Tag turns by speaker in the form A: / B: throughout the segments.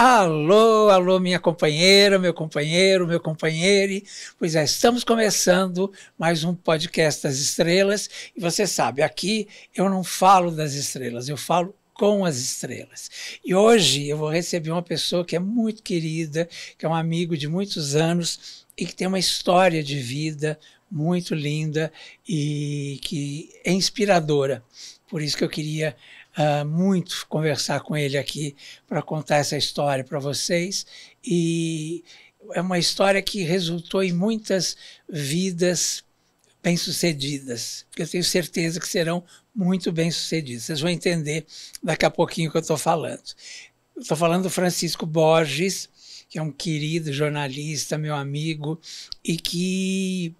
A: Alô, alô, minha companheira, meu companheiro, meu companheiro. Pois é, estamos começando mais um podcast das estrelas. E você sabe, aqui eu não falo das estrelas, eu falo com as estrelas. E hoje eu vou receber uma pessoa que é muito querida, que é um amigo de muitos anos e que tem uma história de vida muito linda e que é inspiradora. Por isso que eu queria muito conversar com ele aqui para contar essa história para vocês. E é uma história que resultou em muitas vidas bem-sucedidas, que eu tenho certeza que serão muito bem-sucedidas. Vocês vão entender daqui a pouquinho o que eu estou falando. Estou falando do Francisco Borges, que é um querido jornalista, meu amigo, e que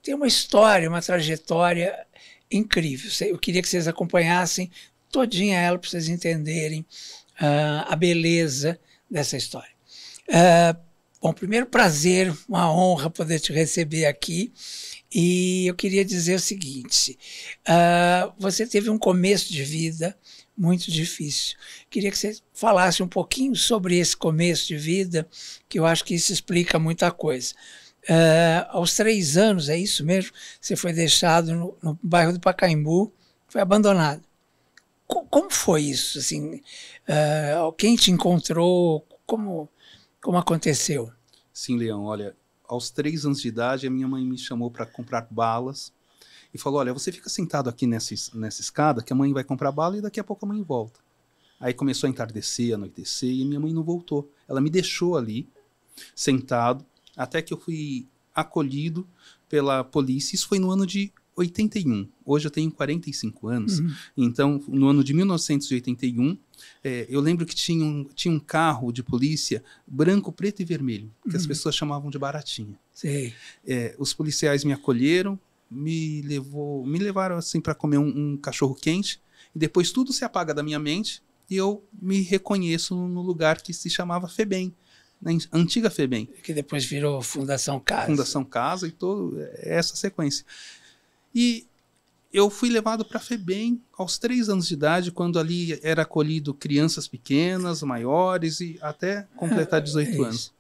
A: tem uma história, uma trajetória incrível. Eu queria que vocês acompanhassem todinha ela para vocês entenderem a beleza dessa história. Bom, primeiro prazer, uma honra poder te receber aqui. E eu queria dizer o seguinte, você teve um começo de vida muito difícil. Queria que você falasse um pouquinho sobre esse começo de vida, que eu acho que isso explica muita coisa. Aos 3 anos, é isso mesmo? Você foi deixado no bairro do Pacaembu, foi abandonado. Como foi isso? Assim, quem te encontrou? Como aconteceu?
B: Sim, Leão, olha, aos 3 anos de idade, a minha mãe me chamou para comprar balas e falou, olha, você fica sentado aqui nessa escada que a mãe vai comprar bala e daqui a pouco a mãe volta. Aí começou a entardecer, anoitecer e minha mãe não voltou. Ela me deixou ali, sentado, até que eu fui acolhido pela polícia. Isso foi no ano de 81. Hoje eu tenho 45 anos. Então, no ano de 1981, eu lembro que tinha um carro de polícia branco, preto e vermelho, que as pessoas chamavam de baratinha.
A: Sei.
B: Os policiais me acolheram, me levaram assim para comer um cachorro quente, e depois tudo se apaga da minha mente e eu me reconheço no lugar que se chamava FEBEM, na antiga FEBEM.
A: Que depois virou Fundação Casa.
B: Fundação Casa e toda essa sequência. E eu fui levado para a FEBEM aos 3 anos de idade, quando ali era acolhido crianças pequenas, maiores, e até completar 18 anos.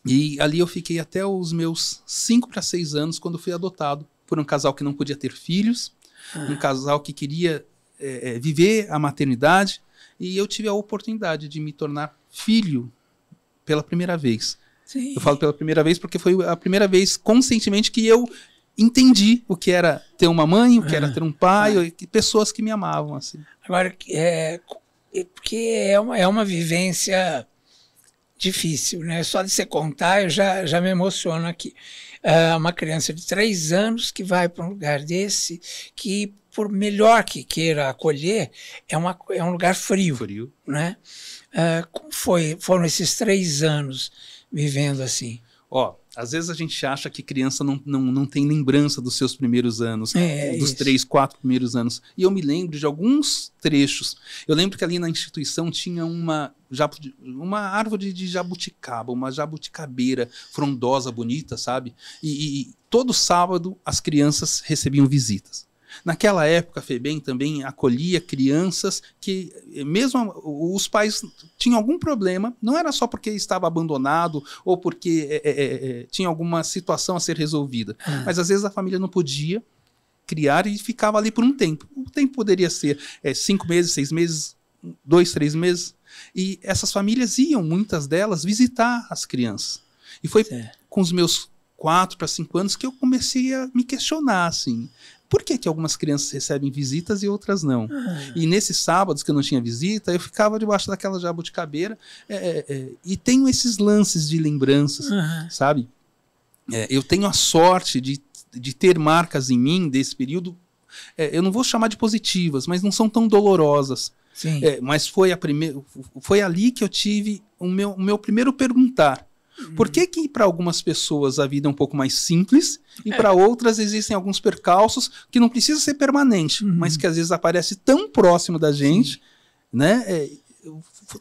B: E ali eu fiquei até os meus 5 para 6 anos, quando fui adotado por um casal que não podia ter filhos, um casal que queria viver a maternidade, e eu tive a oportunidade de me tornar filho pela primeira vez. Sim. Eu falo pela primeira vez porque foi a primeira vez conscientemente que eu entendi o que era ter uma mãe, o que era ter um pai, pessoas que me amavam. Assim.
A: Agora, porque é uma vivência difícil, né? Só de você contar eu já me emociono aqui. Uma criança de 3 anos que vai para um lugar desse, que por melhor que queira acolher, é um lugar frio. Frio. Né? Como foram esses 3 anos vivendo assim?
B: Às vezes a gente acha que criança não tem lembrança dos seus primeiros anos, dos 3, 4 primeiros anos. E eu me lembro de alguns trechos. Eu lembro que ali na instituição tinha uma árvore de jabuticaba, uma jabuticabeira frondosa, bonita, sabe? E todo sábado as crianças recebiam visitas. Naquela época, a FEBEM também acolhia crianças que, mesmo os pais tinham algum problema, não era só porque estava abandonado ou porque tinha alguma situação a ser resolvida, mas às vezes a família não podia criar e ficava ali por um tempo. O tempo poderia ser 5 meses, 6 meses, 2, 3 meses, e essas famílias iam, muitas delas, visitar as crianças. E foi com os meus 4 para 5 anos que eu comecei a me questionar, assim, por que algumas crianças recebem visitas e outras não? E nesses sábados que eu não tinha visita, eu ficava debaixo daquela jabuticabeira e tenho esses lances de lembranças, sabe? Eu tenho a sorte de ter marcas em mim desse período, eu não vou chamar de positivas, mas não são tão dolorosas. Mas foi ali que eu tive o meu primeiro perguntar. Por que para algumas pessoas a vida é um pouco mais simples e para outras existem alguns percalços que não precisa ser permanente, mas que às vezes aparece tão próximo da gente, né?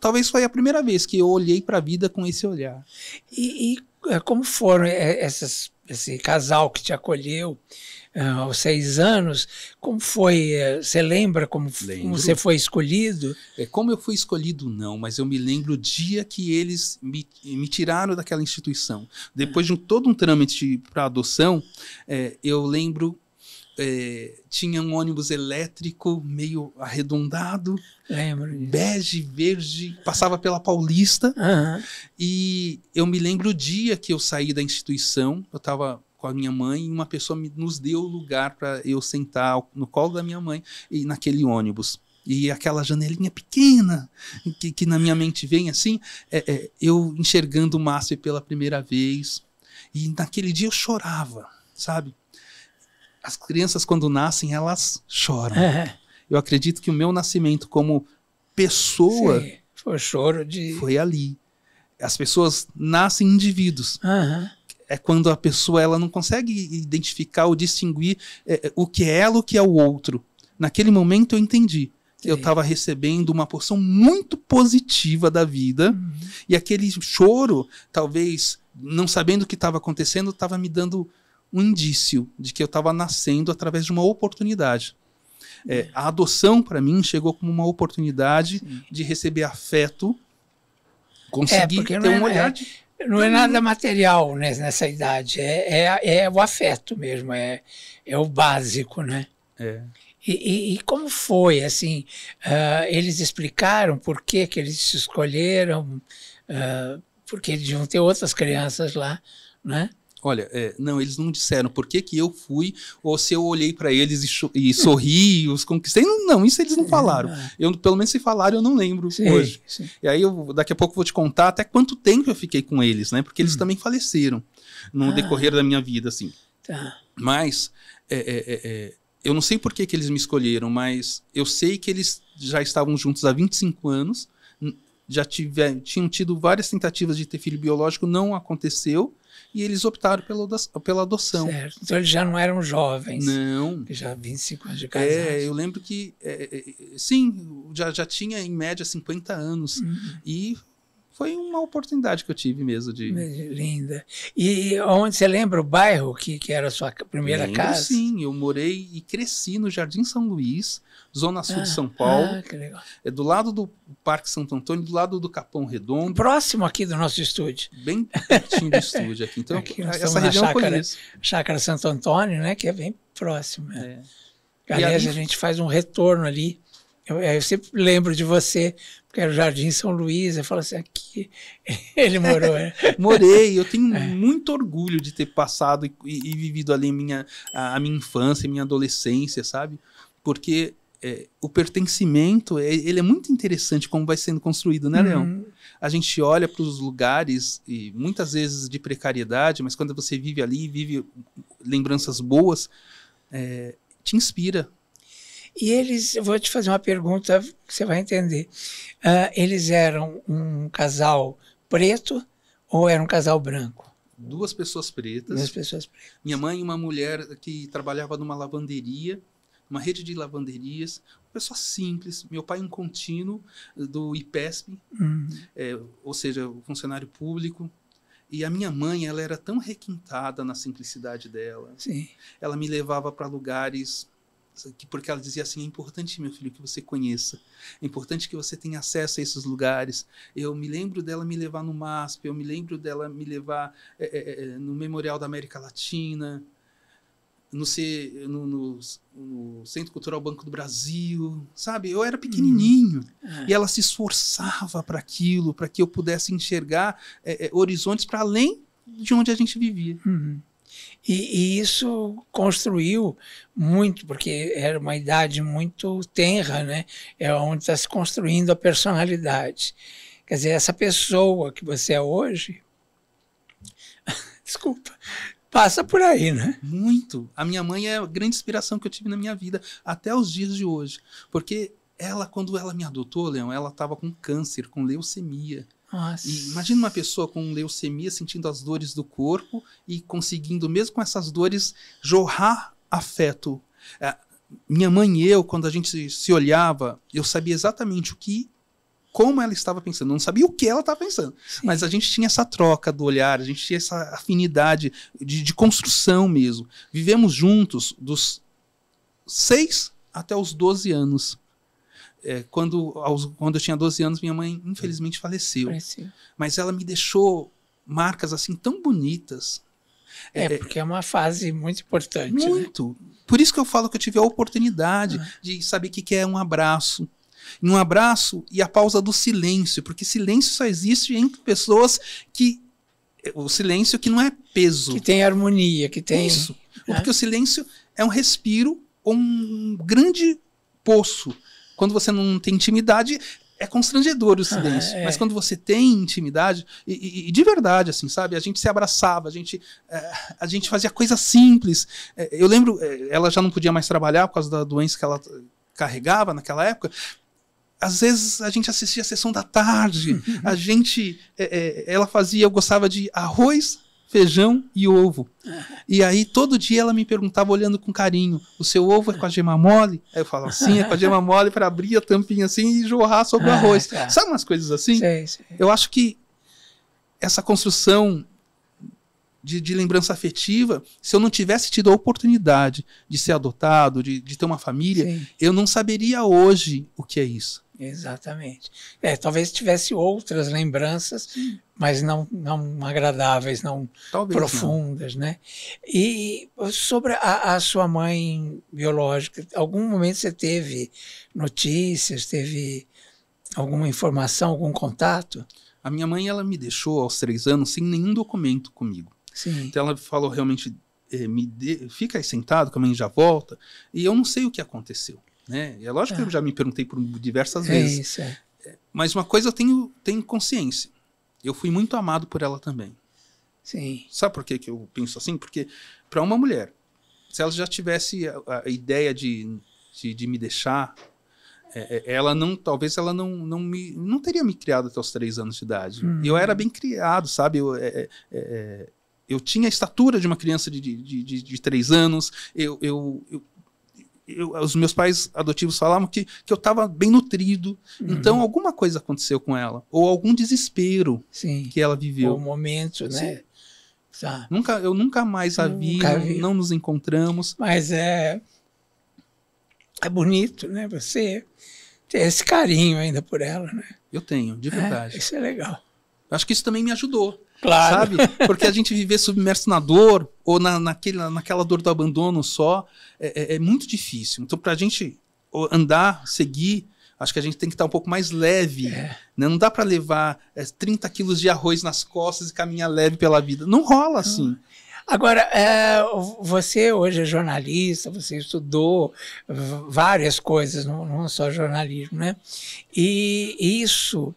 B: Talvez foi a primeira vez que eu olhei para a vida com esse olhar.
A: E como foram esse casal que te acolheu? aos 6 anos. Como foi? Você lembra como você foi escolhido?
B: Como eu fui escolhido, não, mas eu me lembro o dia que eles me tiraram daquela instituição. Depois de todo um trâmite para adoção, eu lembro... tinha um ônibus elétrico meio arredondado,
A: lembro disso.
B: Bege, verde, passava pela Paulista, e eu me lembro o dia que eu saí da instituição, eu estava com a minha mãe e uma pessoa nos deu lugar para eu sentar no colo da minha mãe e naquele ônibus. E aquela janelinha pequena que na minha mente vem assim, eu enxergando o MASP pela primeira vez, e naquele dia eu chorava, sabe? As crianças, quando nascem, elas choram. Eu acredito que o meu nascimento como pessoa...
A: Sim, foi choro
B: foi ali. As pessoas nascem indivíduos. É quando a pessoa ela não consegue identificar ou distinguir o que é ela, o que é o outro. Naquele momento eu entendi que eu estava recebendo uma porção muito positiva da vida, e aquele choro, talvez, não sabendo o que estava acontecendo, estava me dando... um indício de que eu estava nascendo através de uma oportunidade. A adoção, para mim, chegou como uma oportunidade de receber afeto, conseguir ter um olhar...
A: Não é nada material, né, nessa idade, é o afeto mesmo, é o básico, né? E como foi, assim, eles explicaram por que eles se escolheram, porque eles deviam ter outras crianças lá, né?
B: Olha, não, eles não disseram por que eu fui, ou se eu olhei para eles e sorri, os conquistei. Não, isso eles não falaram. Pelo menos se falaram, eu não lembro hoje. Sim. E aí, daqui a pouco, vou te contar até quanto tempo eu fiquei com eles, né? Porque eles também faleceram no decorrer da minha vida, assim. Mas, eu não sei por que eles me escolheram, mas eu sei que eles já estavam juntos há 25 anos, já tinham tido várias tentativas de ter filho biológico, não aconteceu, e eles optaram pela adoção.
A: Certo. Então eles já não eram jovens.
B: Não.
A: Já 25 anos de casados.
B: Eu lembro que, sim, já tinha em média 50 anos. E foi uma oportunidade que eu tive mesmo de...
A: Linda. E onde você lembra o bairro que era a sua primeira casa?
B: Sim, eu morei e cresci no Jardim São Luís, zona sul de São Paulo.
A: Que legal.
B: Do lado do Parque Santo Antônio, do lado do Capão Redondo.
A: Próximo aqui do nosso estúdio.
B: Bem pertinho do estúdio aqui. Então,
A: aqui
B: essa região eu conheço.
A: Chácara Santo Antônio, né, que é bem próximo. Aliás, a gente faz um retorno ali. Eu sempre lembro de você, porque era o Jardim São Luís, eu falo assim, aqui ele morou.
B: Morei, eu tenho muito orgulho de ter passado e vivido ali a minha infância, minha adolescência, sabe? Porque o pertencimento, ele é muito interessante como vai sendo construído, né, Leão? A gente olha para os lugares, e muitas vezes de precariedade, mas quando você vive ali, vive lembranças boas, te inspira.
A: E eles, eu vou te fazer uma pergunta que você vai entender. Eles eram um casal preto ou era um casal branco?
B: Duas pessoas pretas.
A: Duas pessoas pretas.
B: Minha mãe e uma mulher que trabalhava numa lavanderia, uma rede de lavanderias, uma pessoa simples. Meu pai um contínuo do IPESP, ou seja, o funcionário público. E a minha mãe, ela era tão requintada na simplicidade dela.
A: Sim.
B: Ela me levava para lugares... porque ela dizia assim, é importante, meu filho, que você conheça, é importante que você tenha acesso a esses lugares. Eu me lembro dela me levar no MASP, eu me lembro dela me levar no Memorial da América Latina, no Centro Cultural Banco do Brasil, sabe? Eu era pequenininho, e ela se esforçava para aquilo, para que eu pudesse enxergar horizontes para além de onde a gente vivia.
A: E isso construiu muito, porque era uma idade muito tenra, né? É onde está se construindo a personalidade. Quer dizer, essa pessoa que você é hoje, desculpa, passa por aí, né?
B: Muito. A minha mãe é a grande inspiração que eu tive na minha vida, até os dias de hoje. Porque ela, quando ela me adotou, Leão, ela estava com câncer, com leucemia.
A: Nossa.
B: E imagina uma pessoa com leucemia sentindo as dores do corpo e conseguindo, mesmo com essas dores, jorrar afeto. Minha mãe e eu, quando a gente se olhava, eu sabia exatamente o que como ela estava pensando, não sabia o que ela estava pensando. Sim. Mas a gente tinha essa troca do olhar, a gente tinha essa afinidade de construção mesmo. Vivemos juntos dos 6 até os 12 anos. Quando eu tinha 12 anos, minha mãe, infelizmente, faleceu. Mas ela me deixou marcas assim tão bonitas.
A: Porque é uma fase muito importante.
B: Muito.
A: Né?
B: Por isso que eu falo que eu tive a oportunidade de saber o que é um abraço. Um abraço e a pausa do silêncio, porque silêncio só existe entre pessoas que... O silêncio que não é peso.
A: Que tem harmonia, que tem...
B: Isso. Porque o silêncio é um respiro ou um grande poço. Quando você não tem intimidade, é constrangedor o silêncio. Mas quando você tem intimidade, e de verdade, assim, sabe? A gente se abraçava, a gente fazia coisas simples. Eu lembro, ela já não podia mais trabalhar por causa da doença que ela carregava naquela época. Às vezes a gente assistia a sessão da tarde, ela fazia, eu gostava de arroz, feijão e ovo. E aí todo dia ela me perguntava, olhando com carinho, o seu ovo é com a gema mole? Aí eu falava, sim, é com a gema mole, para abrir a tampinha assim e jorrar sobre o arroz. Sabe umas coisas assim?
A: Sim.
B: Eu acho que essa construção de lembrança afetiva, se eu não tivesse tido a oportunidade de ser adotado, de ter uma família, eu não saberia hoje o que é isso.
A: Exatamente. Talvez tivesse outras lembranças, mas não agradáveis, não talvez profundas, não. Né? E sobre a sua mãe biológica, algum momento você teve notícias, teve alguma informação, algum contato?
B: A minha mãe, ela me deixou aos 3 anos sem nenhum documento comigo.
A: Sim.
B: Então ela falou realmente, fica aí sentado, que a mãe já volta, e eu não sei o que aconteceu. Né? É lógico que eu já me perguntei por diversas vezes.
A: Isso,
B: Mas uma coisa eu tenho consciência. Eu fui muito amado por ela também.
A: Sim.
B: Sabe por que eu penso assim? Porque para uma mulher, se ela já tivesse a ideia de me deixar, talvez ela não teria me criado até os 3 anos de idade. Eu era bem criado, sabe? Eu tinha a estatura de uma criança de 3 anos. Os meus pais adotivos falavam que eu estava bem nutrido. Então, alguma coisa aconteceu com ela. Ou algum desespero que ela viveu.
A: O momento, né?
B: Tá. Eu nunca mais a vi, não nos encontramos.
A: Mas é bonito, né? Você ter esse carinho ainda por ela, né?
B: Eu tenho, de verdade.
A: Isso é legal.
B: Acho que isso também me ajudou.
A: Claro.
B: Sabe? Porque a gente viver submerso na dor, ou naquela dor do abandono só, é muito difícil. Então, pra gente andar, seguir, acho que a gente tem que estar um pouco mais leve. Né? Não dá para levar 30 quilos de arroz nas costas e caminhar leve pela vida. Não rola assim.
A: Agora, você hoje é jornalista, você estudou várias coisas, não só jornalismo, né? E isso...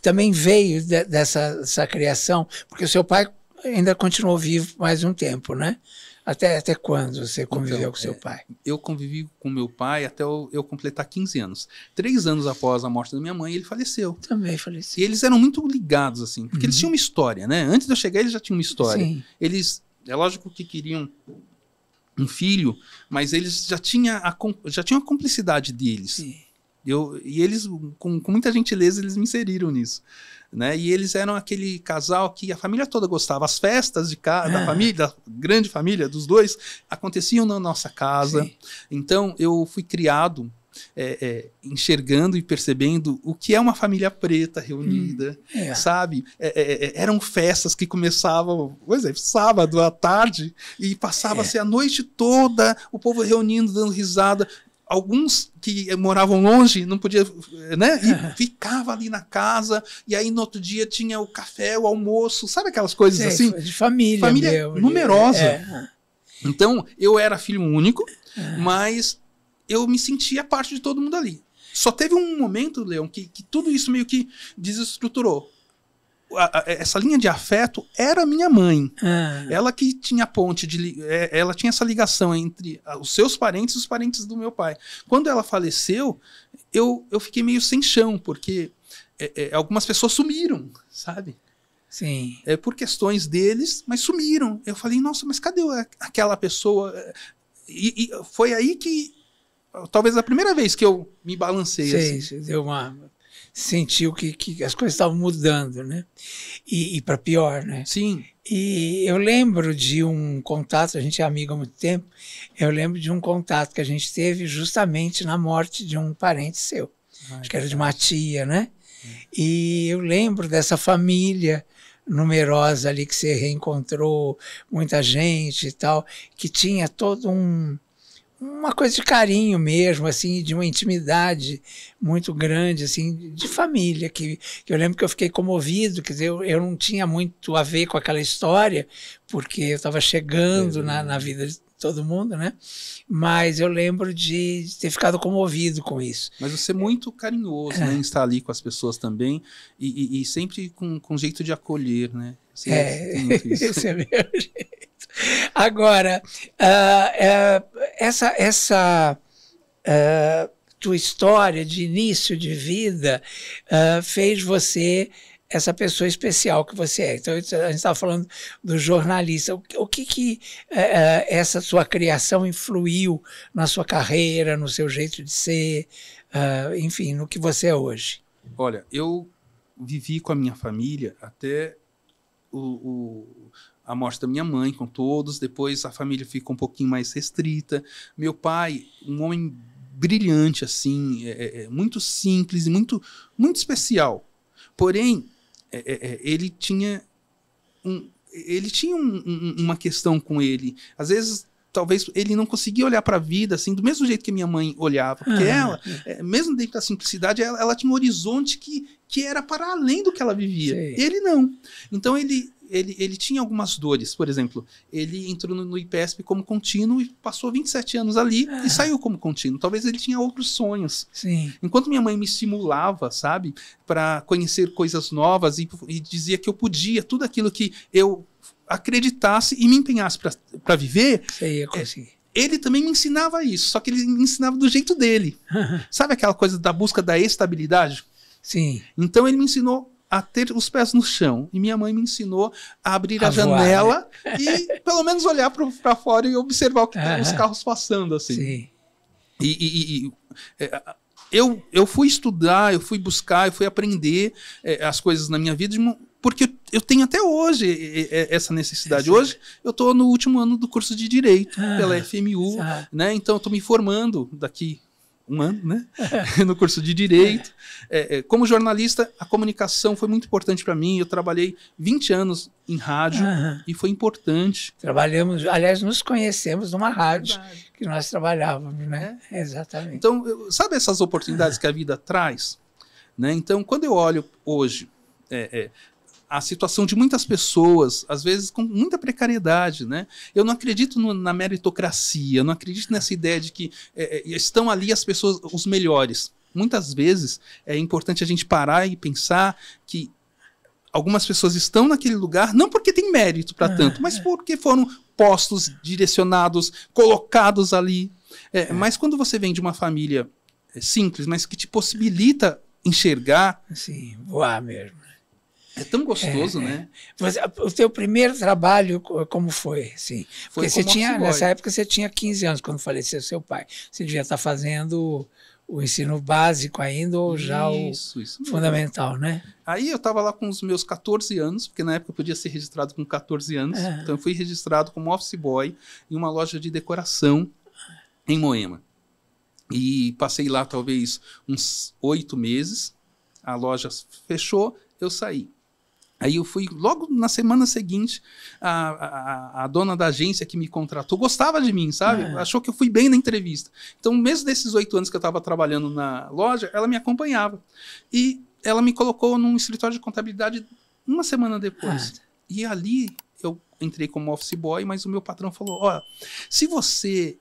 A: também veio dessa criação, porque o seu pai ainda continuou vivo mais um tempo, né? Até quando você conviveu com seu pai?
B: Eu convivi com meu pai até eu completar 15 anos. 3 anos após a morte da minha mãe, ele faleceu.
A: Também faleceu.
B: E eles eram muito ligados, assim, porque eles tinham uma história, né? Antes de eu chegar, eles já tinham uma história.
A: Sim.
B: Eles, é lógico que queriam um filho, mas eles já tinham a cumplicidade deles. Sim. E eles, com muita gentileza, eles me inseriram nisso. Né? E eles eram aquele casal que a família toda gostava. As festas da família, da grande família dos dois, aconteciam na nossa casa. Sim. Então, eu fui criado enxergando e percebendo o que é uma família preta reunida, sabe? Eram festas que começavam, por exemplo, sábado à tarde, e passava-se a noite toda, o povo reunindo, dando risada. Alguns que moravam longe, não podia, né? E ficava ali na casa, e aí no outro dia tinha o café, o almoço, sabe aquelas coisas assim?
A: De família.
B: Família numerosa. Então, eu era filho único, mas eu me sentia parte de todo mundo ali. Só teve um momento, Leão, que tudo isso meio que desestruturou. Essa linha de afeto era minha mãe. Ela que tinha a ponte, ela tinha essa ligação entre os seus parentes e os parentes do meu pai. Quando ela faleceu, eu fiquei meio sem chão, porque algumas pessoas sumiram, sabe?
A: Sim.
B: Por questões deles, mas sumiram. Eu falei, nossa, mas cadê aquela pessoa? E foi aí que talvez a primeira vez que eu me balancei.
A: Sei,
B: assim.
A: deu uma... Sentiu que as coisas estavam mudando, né? E para pior, né?
B: Sim.
A: E eu lembro de um contato, a gente é amigo há muito tempo, eu lembro de um contato que a gente teve justamente na morte de um parente seu. Acho que era de uma tia, né? E eu lembro dessa família numerosa ali que você reencontrou, muita gente e tal, que tinha todo uma coisa de carinho mesmo, assim, de uma intimidade muito grande, assim, de família, que eu lembro que eu fiquei comovido, quer dizer, eu não tinha muito a ver com aquela história, porque eu estava chegando na vida de todo mundo, né? Mas eu lembro de ter ficado comovido com isso.
B: Mas você é muito carinhoso, né, em estar ali com as pessoas também, e sempre com jeito de acolher, né? Você tem muito isso.
A: Esse é meu jeito. Agora, essa tua história de início de vida fez você essa pessoa especial que você é. Então, a gente estava falando do jornalista. O que essa sua criação influiu na sua carreira, no seu jeito de ser, enfim, no que você é hoje?
B: Olha, eu vivi com a minha família até a morte da minha mãe, com todos. Depois a família fica um pouquinho mais restrita. Meu pai, um homem brilhante, assim, muito simples e muito especial. Porém, ele tinha uma questão com ele. Às vezes, talvez ele não conseguia olhar para a vida assim, do mesmo jeito que minha mãe olhava. Porque ela, mesmo dentro da simplicidade, ela tinha um horizonte que era para além do que ela vivia.
A: Sim.
B: Ele não. Então, ele tinha algumas dores. Por exemplo, ele entrou no IPESP como contínuo e passou 27 anos ali e saiu como contínuo. Talvez ele tinha outros sonhos.
A: Sim.
B: Enquanto minha mãe me estimulava, sabe, para conhecer coisas novas e dizia que eu podia, tudo aquilo que eu acreditasse e me empenhasse para viver,
A: Você ia conseguir.
B: ele também me ensinava isso, só que ele me ensinava do jeito dele. Sabe aquela coisa da busca da estabilidade?
A: Sim.
B: Então ele me ensinou a ter os pés no chão. E minha mãe me ensinou a abrir a
A: voar,
B: janela, né? E pelo menos olhar para fora e observar os carros passando, assim.
A: Sim.
B: Eu fui estudar, eu fui buscar, eu fui aprender as coisas na minha vida, porque eu tenho até hoje essa necessidade. Hoje eu estou no último ano do curso de Direito, pela FMU, né? Então eu estou me formando daqui um ano, né? No curso de Direito. Como jornalista, a comunicação foi muito importante para mim. Eu trabalhei 20 anos em rádio e foi importante.
A: Trabalhamos, aliás, nos conhecemos numa rádio que nós trabalhávamos, né? Exatamente.
B: Então, sabe essas oportunidades que a vida traz? Né? Então, quando eu olho hoje a situação de muitas pessoas, às vezes com muita precariedade, né? Eu não acredito na meritocracia, eu não acredito nessa ideia de que estão ali as pessoas, os melhores. Muitas vezes é importante a gente parar e pensar que algumas pessoas estão naquele lugar não porque tem mérito para tanto, mas porque foram postos, direcionados, colocados ali. Mas quando você vem de uma família simples, mas que te possibilita enxergar...
A: Sim, voar mesmo.
B: É tão gostoso, né?
A: O teu primeiro trabalho, como foi? Sim. Porque você tinha, nessa época você tinha 15 anos quando faleceu seu pai. Você devia estar fazendo o ensino básico ainda ou já isso fundamental, né?
B: Aí eu estava lá com os meus 14 anos, porque na época eu podia ser registrado com 14 anos. Então eu fui registrado como office boy em uma loja de decoração em Moema. E passei lá talvez uns 8 meses. A loja fechou, eu saí. Aí eu fui, logo na semana seguinte, a dona da agência que me contratou gostava de mim, sabe? Achou que eu fui bem na entrevista. Então, mesmo desses 8 anos que eu estava trabalhando na loja, ela me acompanhava. E ela me colocou num escritório de contabilidade uma semana depois. E ali eu entrei como office boy, mas o meu patrão falou, ó, se você...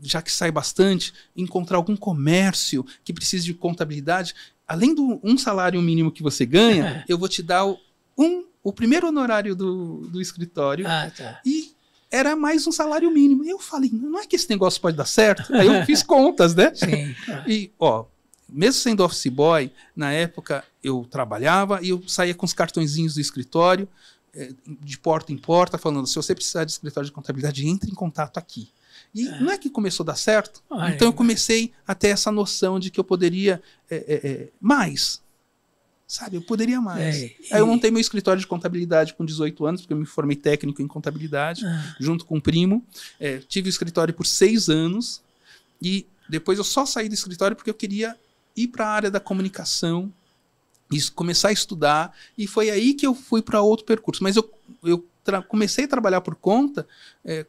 B: já que sai bastante, encontrar algum comércio que precise de contabilidade, além do um salário mínimo que você ganha, eu vou te dar o primeiro honorário do escritório. E era mais um salário mínimo. E eu falei, não é que esse negócio pode dar certo? Aí eu fiz contas, né?
A: Sim.
B: E, ó, mesmo sendo office boy, na época eu trabalhava e eu saía com os cartõezinhos do escritório, de porta em porta, falando, se você precisar de escritório de contabilidade, entre em contato aqui. E não é que começou a dar certo?
A: Olha,
B: então eu comecei a ter essa noção de que eu poderia mais. Sabe, eu poderia mais. Aí eu montei meu escritório de contabilidade com 18 anos, porque eu me formei técnico em contabilidade, junto com um primo. Tive o escritório por 6 anos e depois eu só saí do escritório porque eu queria ir para a área da comunicação e começar a estudar. E foi aí que eu fui para outro percurso. Mas eu comecei a trabalhar por conta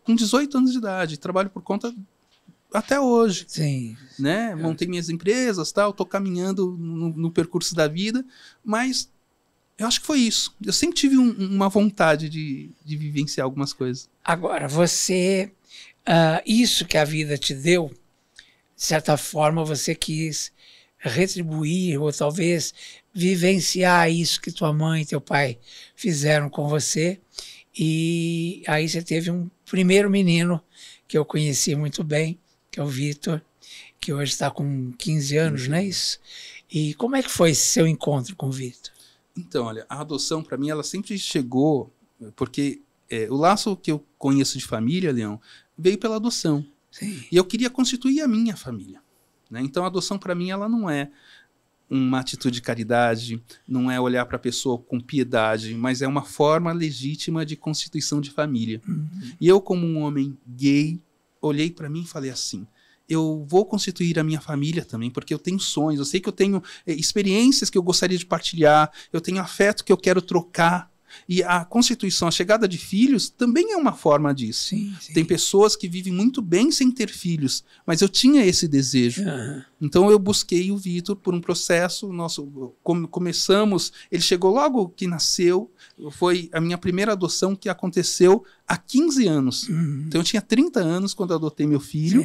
B: com 18 anos de idade. Trabalho por conta até hoje.
A: Sim.
B: Né? Montei minhas empresas, tal, tô caminhando no percurso da vida, mas eu acho que foi isso. Eu sempre tive uma vontade de vivenciar algumas coisas.
A: Agora, você, isso que a vida te deu, de certa forma você quis retribuir ou talvez vivenciar isso que tua mãe e teu pai fizeram com você, e aí você teve um primeiro menino que eu conheci muito bem, que é o Vitor, que hoje está com 15 anos, não é isso? E como é que foi esse seu encontro com o Vitor?
B: Então, olha, a adoção para mim, ela sempre chegou, porque o laço que eu conheço de família, Leão, veio pela adoção.
A: Sim.
B: E eu queria constituir a minha família. Né? Então, a adoção para mim, ela não é uma atitude de caridade, não é olhar para a pessoa com piedade, mas é uma forma legítima de constituição de família. E eu, como um homem gay, olhei para mim e falei assim, eu vou constituir a minha família também, porque eu tenho sonhos, eu sei que eu tenho experiências que eu gostaria de partilhar, eu tenho afeto que eu quero trocar, e a constituição, a chegada de filhos, também é uma forma disso.
A: Sim, sim.
B: Tem pessoas que vivem muito bem sem ter filhos, mas eu tinha esse desejo. Então eu busquei o Vitor por um processo, começamos, ele chegou logo que nasceu, foi a minha primeira adoção que aconteceu há 15 anos. Então eu tinha 30 anos quando eu adotei meu filho,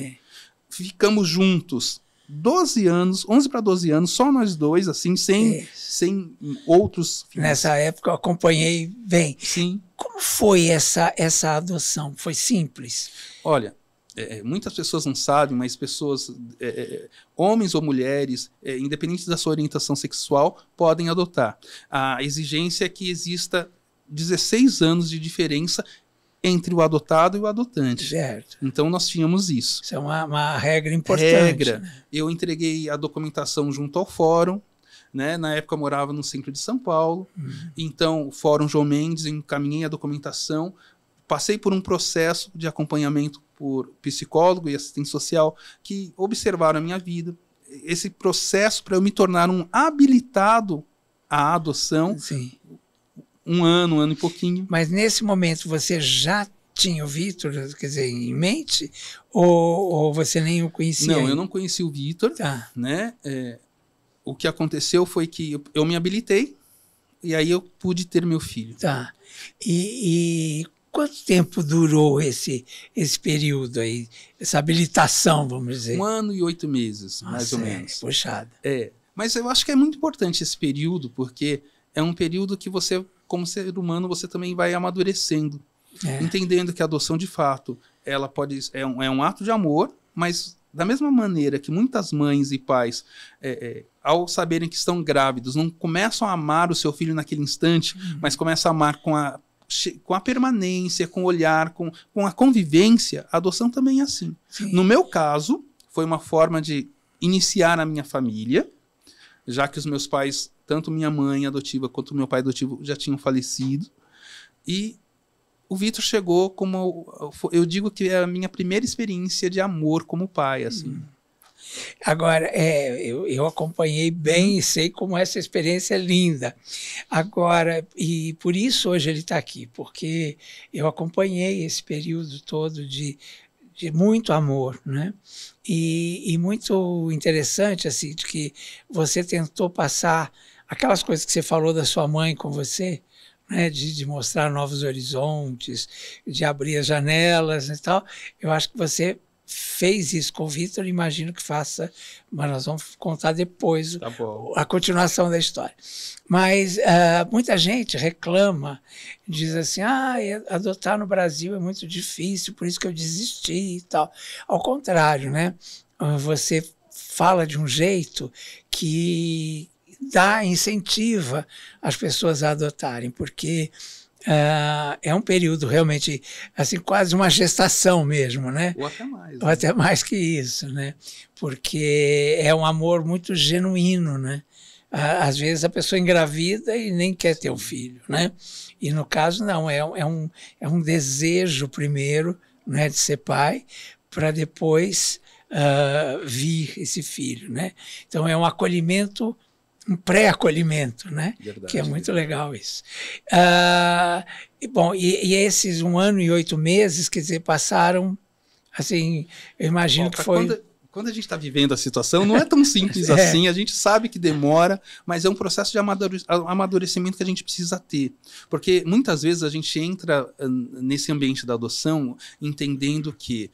B: ficamos juntos 12 anos, 11 para 12 anos, só nós dois, assim, sem outros filhos.
A: Nessa época eu acompanhei bem.
B: Sim.
A: Como foi essa adoção? Foi simples?
B: Olha, muitas pessoas não sabem, mas pessoas, homens ou mulheres, independente da sua orientação sexual, podem adotar. A exigência é que exista 16 anos de diferença entre o adotado e o adotante.
A: Certo.
B: Então nós tínhamos isso.
A: Isso é uma regra importante.
B: Né? Eu entreguei a documentação junto ao fórum, né? Na época eu morava no centro de São Paulo, então o Fórum João Mendes, encaminhei a documentação, passei por um processo de acompanhamento por psicólogo e assistente social que observaram a minha vida. Esse processo para eu me tornar um habilitado à adoção,
A: Sim.
B: um ano e pouquinho.
A: Mas nesse momento você já tinha o Vitor, quer dizer, em mente? Ou você nem o conhecia?
B: Não,
A: ainda?
B: eu não conheci o Vitor.
A: Tá.
B: Né? O que aconteceu foi que eu me habilitei e aí eu pude ter meu filho.
A: Tá. E quanto tempo durou esse período aí, essa habilitação, vamos dizer?
B: 1 ano e 8 meses, mais ou menos.
A: Puxada.
B: Mas eu acho que é muito importante esse período, porque é um período que você, como ser humano, você também vai amadurecendo. Entendendo que a adoção, de fato, ela pode é um ato de amor, mas da mesma maneira que muitas mães e pais, ao saberem que estão grávidos, não começam a amar o seu filho naquele instante, mas começam a amar com a permanência, com o olhar, com a convivência, a adoção também é assim.
A: Sim.
B: No meu caso, foi uma forma de iniciar a minha família, já que os meus pais, tanto minha mãe adotiva quanto meu pai adotivo, já tinham falecido. E o Vitor chegou como, eu digo que é a minha primeira experiência de amor como pai, assim.
A: Agora, eu acompanhei bem e sei como essa experiência é linda. Agora, e por isso hoje ele está aqui, porque eu acompanhei esse período todo de muito amor, né? E muito interessante, assim, de que você tentou passar aquelas coisas que você falou da sua mãe com você, né, de mostrar novos horizontes, de abrir as janelas e tal. Eu acho que você fez isso com o Vitor, imagino que faça, mas nós vamos contar depois a continuação da história. Mas muita gente reclama, diz assim, adotar no Brasil é muito difícil, por isso que eu desisti e tal. Ao contrário, né? Você fala de um jeito que incentiva as pessoas a adotarem, porque é um período realmente, assim, quase uma gestação mesmo, né?
B: Ou até mais.
A: Ou até mais que isso, né? Porque é um amor muito genuíno, né? Às vezes a pessoa engravida e nem quer ter o filho, né? E no caso, não, é um desejo primeiro, né, de ser pai, para depois vir esse filho, né? Então é um acolhimento, um pré-acolhimento, né?
B: Verdade,
A: que é muito legal isso. E esses 1 ano e 8 meses, quer dizer, passaram, assim, eu imagino que foi...
B: Quando a gente está vivendo a situação, não é tão simples assim, a gente sabe que demora, mas é um processo de amadurecimento que a gente precisa ter. Porque muitas vezes a gente entra nesse ambiente da adoção entendendo que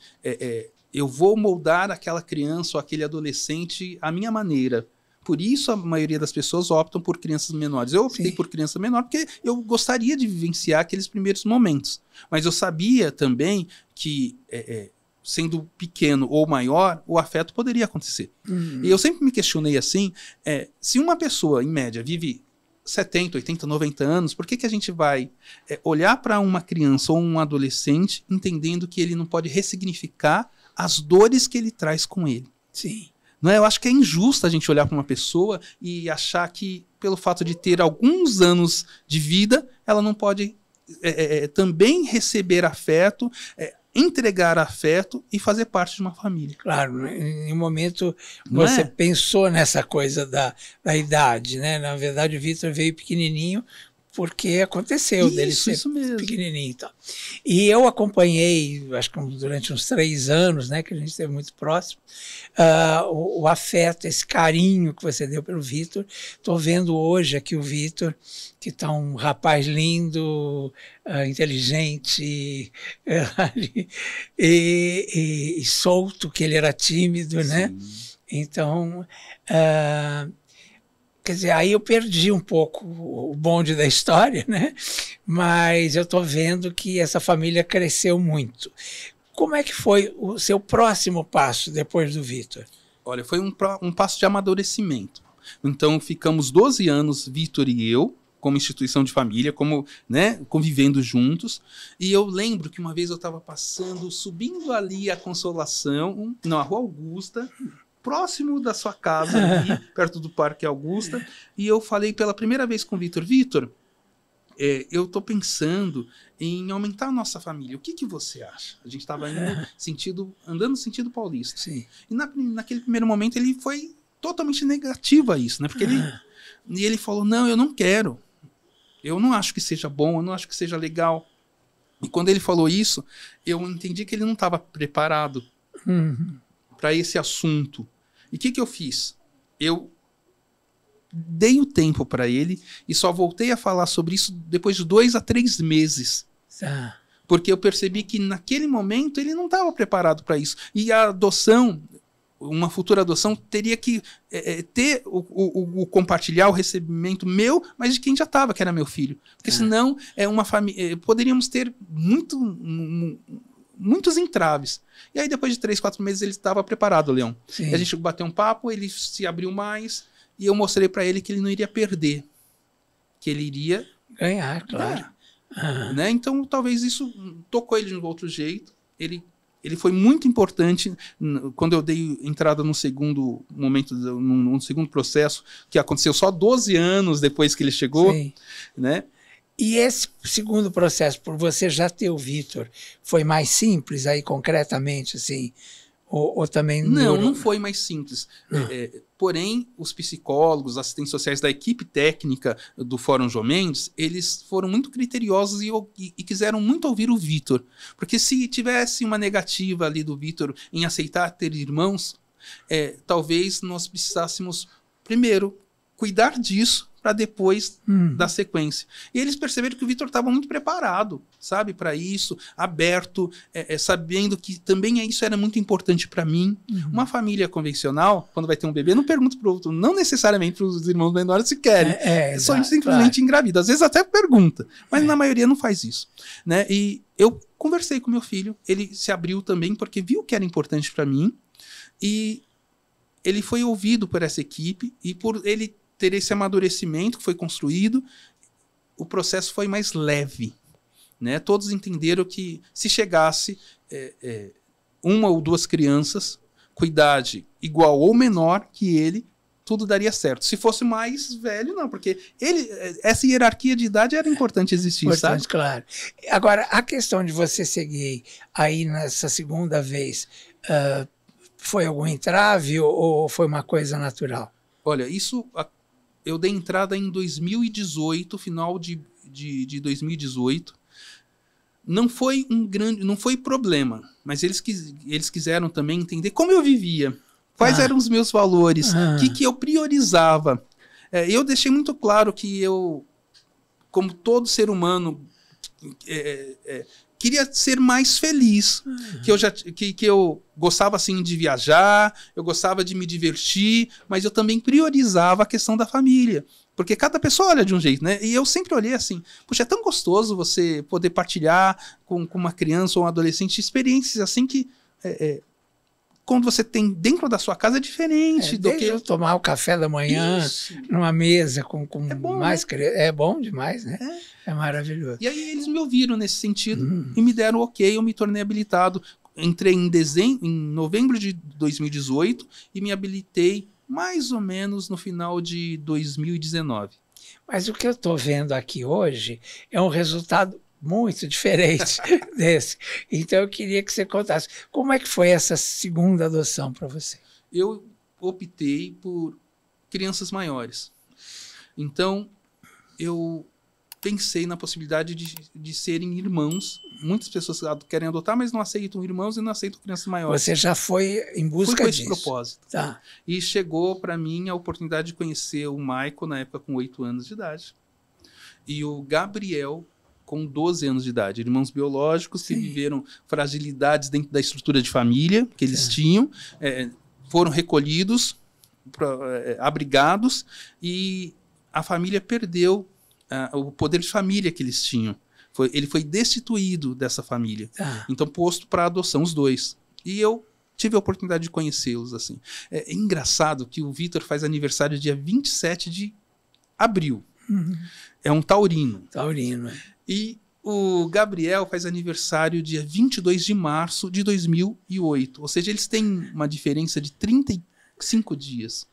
B: eu vou moldar aquela criança ou aquele adolescente à minha maneira. Por isso a maioria das pessoas optam por crianças menores. Eu optei por criança menor porque eu gostaria de vivenciar aqueles primeiros momentos. Mas eu sabia também que... sendo pequeno ou maior, o afeto poderia acontecer. E eu sempre me questionei assim, se uma pessoa, em média, vive 70, 80, 90 anos, por que a gente vai olhar para uma criança ou um adolescente entendendo que ele não pode ressignificar as dores que ele traz com ele?
A: Sim.
B: Não é? Eu acho que é injusto a gente olhar para uma pessoa e achar que, pelo fato de ter alguns anos de vida, ela não pode também receber afeto, entregar afeto e fazer parte de uma família.
A: Claro, em um momento você pensou nessa coisa da idade, né? Na verdade, o Vitor veio pequenininho porque aconteceu dele ser pequenininho. Então. E eu acompanhei, acho que durante uns 3 anos, né, que a gente esteve muito próximo, o afeto, esse carinho que você deu pelo Vitor. Estou vendo hoje aqui o Vitor, que está um rapaz lindo, inteligente e solto, que ele era tímido, né? Então... quer dizer, aí eu perdi um pouco o bonde da história, né? Mas eu estou vendo que essa família cresceu muito. Como é que foi o seu próximo passo depois do Vitor?
B: Olha, foi um passo de amadurecimento. Então, ficamos 12 anos, Vitor e eu, como instituição de família, como, né, convivendo juntos. E eu lembro que uma vez eu estava subindo ali a Consolação, na Rua Augusta, próximo da sua casa, ali, perto do Parque Augusta, e eu falei pela primeira vez com o Vitor, eu estou pensando em aumentar a nossa família, o que você acha? A gente estava andando sentido paulista.
A: Sim.
B: E naquele primeiro momento ele foi totalmente negativo a isso, né? Porque ele falou, não, eu não quero, eu não acho que seja bom, eu não acho que seja legal. E quando ele falou isso, eu entendi que ele não estava preparado para esse assunto. E o que eu fiz? Eu dei o tempo para ele e só voltei a falar sobre isso depois de 2 a 3 meses. Porque eu percebi que naquele momento ele não estava preparado para isso. E a adoção, uma futura adoção, teria que ter o compartilhar, o recebimento meu, mas de quem já estava, que era meu filho. Porque senão uma família, poderíamos ter muitos entraves. E aí, depois de 3, 4 meses, ele estava preparado, Leão. E a gente bateu um papo, ele se abriu mais, e eu mostrei para ele que ele não iria perder, que ele iria
A: ganhar, claro.
B: Né? Então, talvez isso tocou ele de um outro jeito. Ele foi muito importante quando eu dei entrada no segundo momento, num segundo processo, que aconteceu só 12 anos depois que ele chegou. Né?
A: E esse segundo processo, por você já ter o Vitor, foi mais simples aí, concretamente, assim? Ou também...
B: Não foi mais simples. Porém, os psicólogos, assistentes sociais da equipe técnica do Fórum João Mendes, eles foram muito criteriosos e quiseram muito ouvir o Vitor. Porque se tivesse uma negativa ali do Vitor em aceitar ter irmãos, talvez nós precisássemos, primeiro, cuidar disso, para depois dar sequência. E eles perceberam que o Vitor estava muito preparado, sabe, para isso, aberto, sabendo que também isso era muito importante para mim. Uma família convencional, quando vai ter um bebê, não pergunta para o outro, não necessariamente para os irmãos menores se querem, só simplesmente engravida. Às vezes até pergunta, mas na maioria não faz isso. Né? E eu conversei com meu filho, ele se abriu também porque viu que era importante para mim e ele foi ouvido por essa equipe e por ele ter esse amadurecimento que foi construído, o processo foi mais leve, né? Todos entenderam que se chegasse uma ou duas crianças com idade igual ou menor que ele, tudo daria certo. Se fosse mais velho, não, porque essa hierarquia de idade era importante existir, sabe?
A: Claro. Agora, a questão de você ser gay aí nessa segunda vez, foi algum entrave ou foi uma coisa natural?
B: Olha, eu dei entrada em 2018, final de 2018. Não foi não foi problema, mas eles quiseram também entender como eu vivia. Quais eram os meus valores? O que eu priorizava? Eu deixei muito claro que eu, como todo ser humano, queria ser mais feliz. Que eu gostava assim de viajar, eu gostava de me divertir, mas eu também priorizava a questão da família. Porque cada pessoa olha de um jeito, né? E eu sempre olhei assim, puxa, é tão gostoso você poder partilhar com uma criança ou um adolescente experiências assim que... quando você tem dentro da sua casa é diferente do que
A: tomar o café da manhã numa mesa com
B: bom,
A: mais
B: né?
A: crianças. É bom demais, né? É maravilhoso.
B: E aí eles me ouviram nesse sentido e me deram ok, eu me tornei habilitado. Entrei em novembro de 2018 e me habilitei mais ou menos no final de 2019.
A: Mas o que eu estou vendo aqui hoje é um resultado muito diferente desse. Então eu queria que você contasse. Como é que foi essa segunda adoção para você?
B: Eu optei por crianças maiores. Então, eu pensei na possibilidade de serem irmãos. Muitas pessoas querem adotar, mas não aceitam irmãos e não aceitam crianças maiores.
A: Você já foi em busca disso?
B: Fui com esse propósito.
A: Tá.
B: E chegou para mim a oportunidade de conhecer o Michael, na época com 8 anos de idade, e o Gabriel, com 12 anos de idade, irmãos biológicos que viveram fragilidades dentro da estrutura de família que eles tinham, foram recolhidos, abrigados, e a família perdeu o poder de família que eles tinham. Ele foi destituído dessa família. Então, posto para adoção, os dois. E eu tive a oportunidade de conhecê-los. Assim. É engraçado que o Vitor faz aniversário dia 27 de abril. É um taurino.
A: Taurino,
B: E o Gabriel faz aniversário dia 22 de março de 2008. Ou seja, eles têm uma diferença de 35 dias.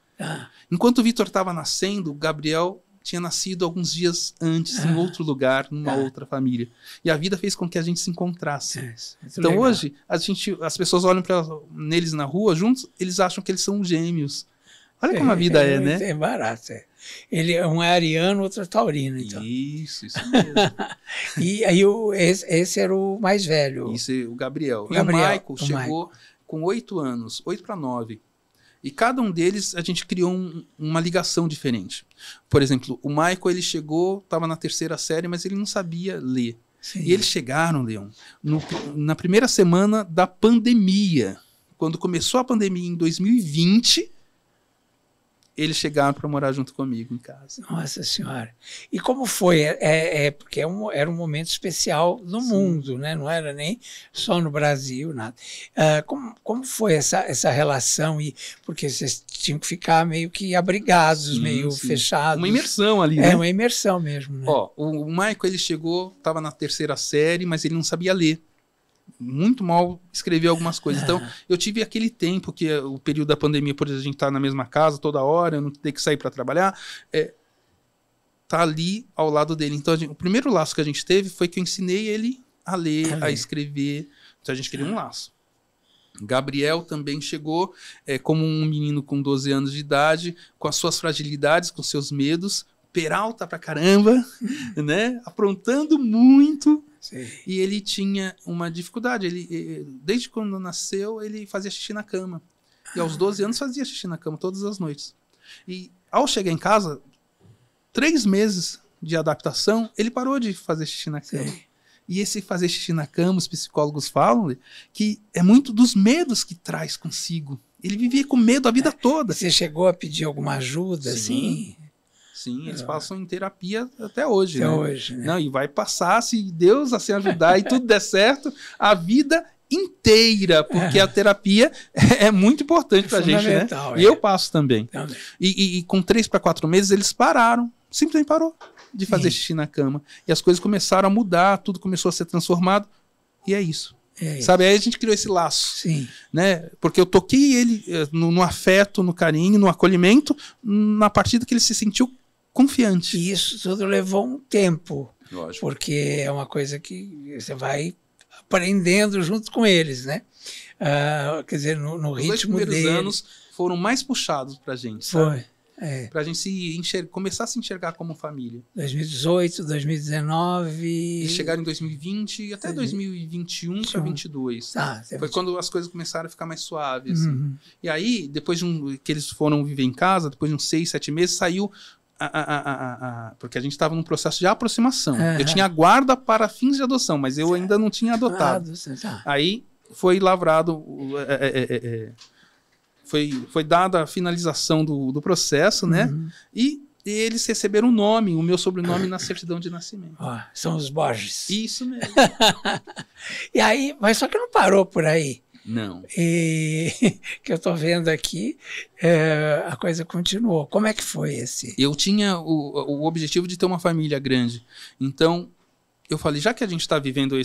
B: Enquanto o Vitor estava nascendo, o Gabriel tinha nascido alguns dias antes, em outro lugar, numa outra família. E a vida fez com que a gente se encontrasse. Então legal. Hoje, as pessoas olham neles na rua juntos, eles acham que eles são gêmeos. Olha como a vida né?
A: É barato, Ele um é ariano, outro é taurino, então.
B: Isso mesmo.
A: E aí esse era o mais velho.
B: Isso, o Gabriel. E o Michael chegou com 8 anos, 8 para 9. E cada um deles, a gente criou uma ligação diferente. Por exemplo, o Michael, ele chegou, estava na 3ª série, mas ele não sabia ler. Sim. E eles chegaram, Leon, na primeira semana da pandemia. Quando começou a pandemia em 2020... eles chegaram para morar junto comigo em casa.
A: Nossa Senhora. E como foi? Porque era um momento especial no mundo, né? Não era nem só no Brasil, nada. Como foi essa relação? Porque vocês tinham que ficar meio que abrigados, meio fechados.
B: Uma imersão ali, né?
A: Uma imersão mesmo. Né?
B: O Michael, ele chegou, estava na 3ª série, mas ele não sabia ler. Muito mal escrever algumas coisas. Então, eu tive aquele tempo que o período da pandemia, por exemplo, a gente tá na mesma casa toda hora, eu não ter que sair para trabalhar, tá ali ao lado dele. Então, o primeiro laço que a gente teve foi que eu ensinei ele a ler, a escrever. Então, a gente queria um laço. Gabriel também chegou como um menino com 12 anos de idade, com as suas fragilidades, com seus medos, peralta pra caramba, né? Aprontando muito. Sim. E ele tinha uma dificuldade. Desde quando nasceu, ele fazia xixi na cama. E aos 12 anos fazia xixi na cama todas as noites. E ao chegar em casa, 3 meses de adaptação, ele parou de fazer xixi na cama. Sim. E esse fazer xixi na cama, os psicólogos falam que é muito dos medos que traz consigo. Ele vivia com medo a vida toda.
A: Você chegou a pedir alguma ajuda, assim?
B: Sim, eles passam em terapia até hoje.
A: Até hoje, né?
B: Não, e vai passar, se Deus assim ajudar e tudo der certo, a vida inteira, porque a terapia é muito importante pra gente, né? E eu passo também. E com 3 para 4 meses, eles pararam. Simplesmente parou. de fazer xixi na cama. E as coisas começaram a mudar, tudo começou a ser transformado. E é isso. Sabe, aí a gente criou esse laço.
A: Sim.
B: Né? Porque eu toquei ele no afeto, no carinho, no acolhimento, na partida que ele se sentiu confiante.
A: E isso tudo levou um tempo.
B: Lógico.
A: Porque é uma coisa que você vai aprendendo junto com eles, né? Quer dizer, no ritmo deles. Os 2 primeiros anos
B: foram mais puxados pra gente,
A: sabe?
B: Foi. Pra gente começar a se enxergar como família.
A: 2018, 2019...
B: E chegaram em 2020 e até 2021 para 2022. Foi quando as coisas começaram a ficar mais suaves. Assim. E aí, depois que eles foram viver em casa, depois de uns 6, 7 meses, saiu... porque a gente estava num processo de aproximação. Eu tinha guarda para fins de adoção, mas eu ainda não tinha adotado. Aí foi lavrado... Foi dada a finalização do processo, né? E eles receberam o nome, o meu sobrenome na certidão de nascimento.
A: São os Borges.
B: Isso mesmo.
A: E aí, mas só que não parou por aí.
B: Não.
A: E que eu estou vendo aqui, a coisa continuou. Como é que foi esse?
B: Eu tinha o objetivo de ter uma família grande. Então, eu falei, já que a gente está vivendo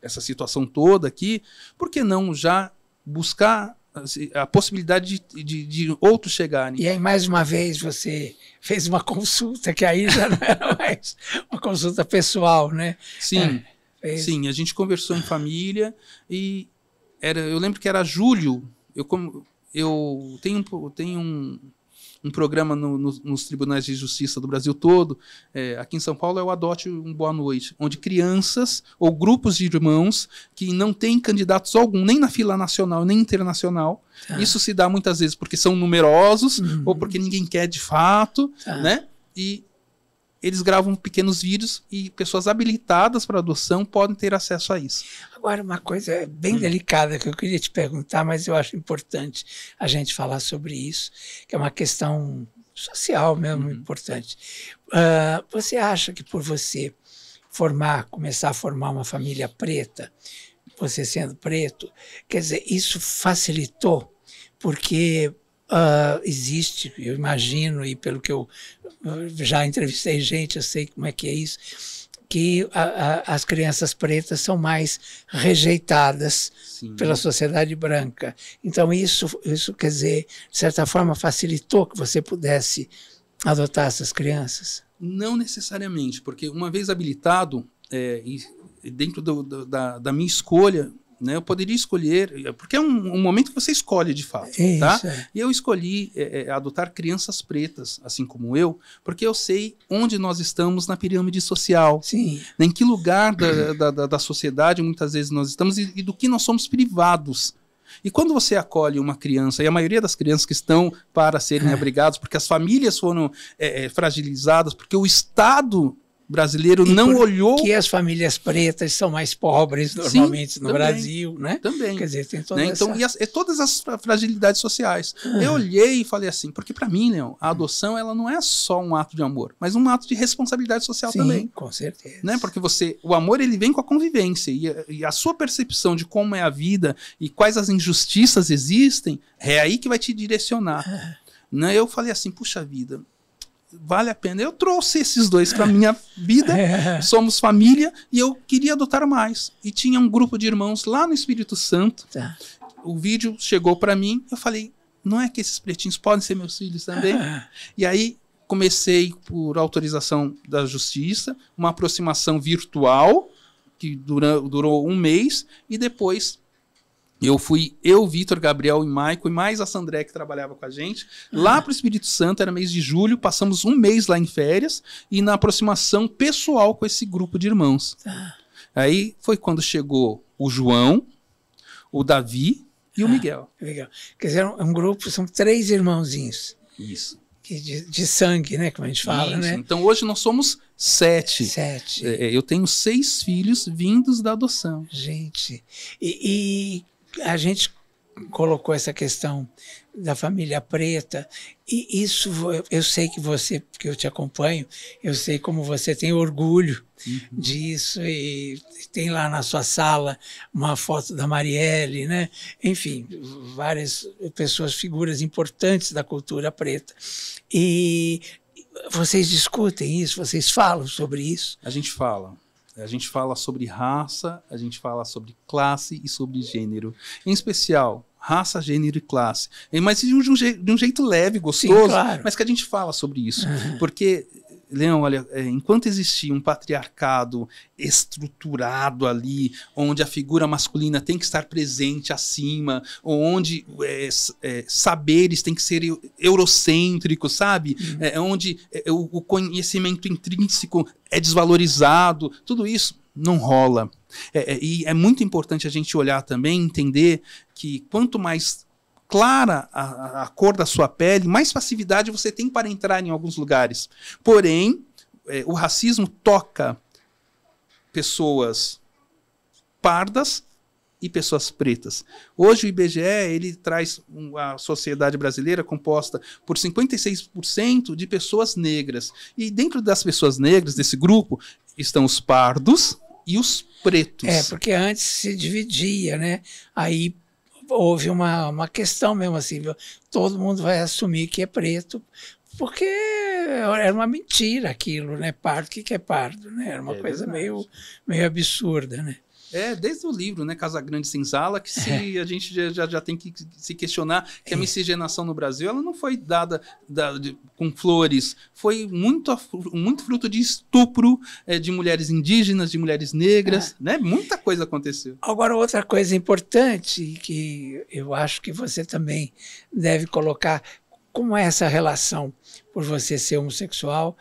B: essa situação toda aqui, por que não já buscar a possibilidade de outros chegarem?
A: E aí, mais uma vez, você fez uma consulta, que aí já não era mais uma consulta pessoal, né?
B: Sim, sim, a gente conversou em família e eu lembro que era julho. Eu tenho um programa nos tribunais de justiça do Brasil todo. Aqui em São Paulo é o Adote um Boa Noite, onde crianças ou grupos de irmãos que não têm candidatos algum, nem na fila nacional, nem internacional. Isso se dá muitas vezes porque são numerosos ou porque ninguém quer de fato, né? E eles gravam pequenos vídeos e pessoas habilitadas para adoção podem ter acesso a isso.
A: Agora, uma coisa bem delicada que eu queria te perguntar, mas eu acho importante a gente falar sobre isso, que é uma questão social mesmo importante. Você acha que por você começar a formar uma família preta, você sendo preto, quer dizer, isso facilitou? Porque existe, eu imagino, e pelo que eu já entrevistei gente, eu sei como é que é isso, que as crianças pretas são mais rejeitadas pela sociedade branca. Então isso quer dizer, de certa forma, facilitou que você pudesse adotar essas crianças?
B: Não necessariamente, porque uma vez habilitado, dentro da minha escolha, né, eu poderia escolher, porque é um momento que você escolhe de fato, tá? E eu escolhi adotar crianças pretas, assim como eu, porque eu sei onde nós estamos na pirâmide social, em que lugar da sociedade muitas vezes nós estamos e do que nós somos privados. E quando você acolhe uma criança, e a maioria das crianças que estão para serem abrigadas, porque as famílias foram fragilizadas, porque o Estado brasileiro não olhou...
A: que as famílias pretas são mais pobres normalmente no Brasil, né?
B: Também.
A: Quer dizer, tem toda essa...
B: Então, todas as fragilidades sociais. Eu olhei e falei assim, porque para mim, Leão, a adoção ela não é só um ato de amor, mas um ato de responsabilidade social também.
A: Sim, com certeza.
B: Né? Porque o amor ele vem com a convivência e a sua percepção de como é a vida e quais as injustiças existem, é aí que vai te direcionar. Né? Eu falei assim, puxa vida, vale a pena. Eu trouxe esses dois para minha vida, somos família e eu queria adotar mais. E tinha um grupo de irmãos lá no Espírito Santo. O vídeo chegou para mim, eu falei, não é que esses pretinhos podem ser meus filhos também? E aí comecei, por autorização da justiça, uma aproximação virtual que durou um mês e depois... Eu, Vitor, Gabriel e Maico, e mais a Sandré que trabalhava com a gente, lá para o Espírito Santo, era mês de julho, passamos um mês lá em férias, e na aproximação pessoal com esse grupo de irmãos. Aí foi quando chegou o João, o Davi e o Miguel.
A: Legal. Quer dizer, um grupo, são 3 irmãozinhos.
B: Isso.
A: De sangue, né, como a gente fala,
B: isso,
A: né?
B: Então hoje nós somos 7. Eu tenho 6 filhos vindos da adoção.
A: Gente, e a gente colocou essa questão da família preta, e isso eu sei que você, porque eu te acompanho, eu sei como você tem orgulho disso, e tem lá na sua sala uma foto da Marielle, né? Enfim, várias pessoas, figuras importantes da cultura preta. E vocês discutem isso? Vocês falam sobre isso?
B: A gente fala. A gente fala sobre raça, a gente fala sobre classe e sobre gênero. Em especial, raça, gênero e classe. Mas de um jeito leve, gostoso, sim, claro, mas que a gente fala sobre isso. Porque, Leão, olha, enquanto existia um patriarcado estruturado ali, onde a figura masculina tem que estar presente acima, onde saberes têm que ser eurocêntricos, sabe? Onde o conhecimento intrínseco é desvalorizado, tudo isso não rola. E é muito importante a gente olhar também, entender que quanto mais clara a cor da sua pele, mais facilidade você tem para entrar em alguns lugares. Porém, o racismo toca pessoas pardas e pessoas pretas. Hoje o IBGE ele traz a sociedade brasileira composta por 56% de pessoas negras. E dentro das pessoas negras, desse grupo, estão os pardos e os pretos.
A: Porque antes se dividia, né? Aí houve uma questão mesmo assim, todo mundo vai assumir que é preto, porque era uma mentira aquilo, né? Pardo, o que é pardo, né? Era uma coisa meio absurda, né?
B: Desde o livro, né, Casagrande Senzala, que a gente já tem que se questionar que a miscigenação no Brasil ela não foi dada com flores, foi muito fruto de estupro de mulheres indígenas, de mulheres negras, né? Muita coisa aconteceu.
A: Agora, outra coisa importante que eu acho que você também deve colocar, como é essa relação, por você ser homossexual,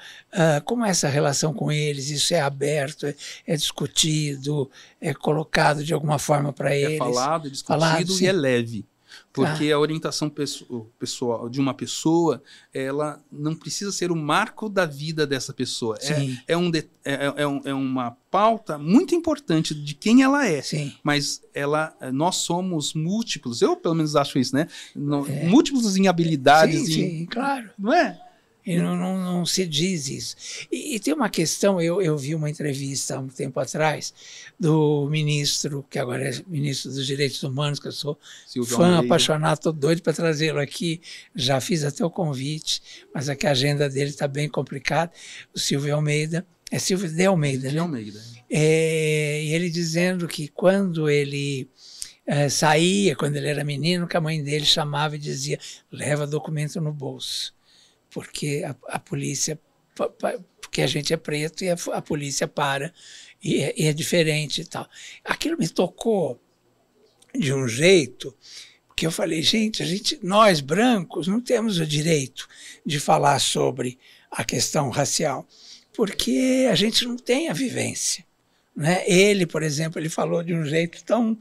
A: como é essa relação com eles? Isso é aberto, é discutido, é colocado de alguma forma para eles?
B: É falado, é discutido e é leve. Porque a orientação pessoal de uma pessoa, ela não precisa ser o marco da vida dessa pessoa. É uma pauta muito importante de quem ela é.
A: Sim.
B: Mas nós somos múltiplos, eu pelo menos acho isso, né? Múltiplos em habilidades.
A: Sim, claro.
B: Não é?
A: E não se diz isso. E tem uma questão, eu vi uma entrevista há um tempo atrás do ministro, que agora é ministro dos Direitos Humanos, que eu sou fã, apaixonado, estou doido para trazê-lo aqui, já fiz até o convite, mas é que a agenda dele está bem complicada, o Silvio Almeida, é Silvio de Almeida, né?
B: Almeida.
A: E ele dizendo que quando ele saía, quando ele era menino, que a mãe dele chamava e dizia, leva documento no bolso. Porque a polícia, porque a gente é preto e a polícia para, e é diferente e tal. Aquilo me tocou de um jeito, porque eu falei, gente, nós brancos não temos o direito de falar sobre a questão racial, porque a gente não tem a vivência, né? Ele, por exemplo, ele falou de um jeito tão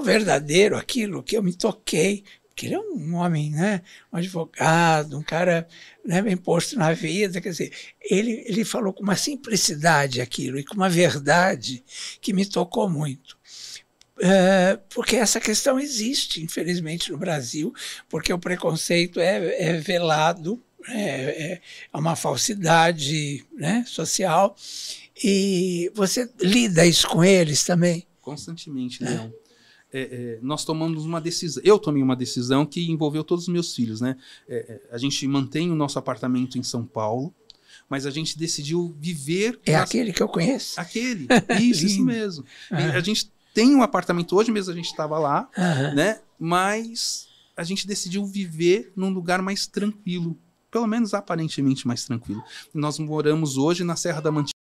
A: verdadeiro aquilo que eu me toquei, porque ele é um homem, né, um advogado, um cara, né, bem posto na vida, quer dizer, ele falou com uma simplicidade aquilo e com uma verdade que me tocou muito. Porque essa questão existe, infelizmente, no Brasil, porque o preconceito é velado, é uma falsidade, né, social, e você lida isso com eles também?
B: Constantemente, Leão. Nós tomamos uma decisão, eu tomei uma decisão que envolveu todos os meus filhos, né? A gente mantém o nosso apartamento em São Paulo, mas a gente decidiu viver...
A: aquele que eu conheço?
B: Aquele, isso mesmo. A gente tem um apartamento, hoje mesmo a gente estava lá, né? Mas a gente decidiu viver num lugar mais tranquilo, pelo menos aparentemente mais tranquilo. Nós moramos hoje na Serra da Mantiqueira,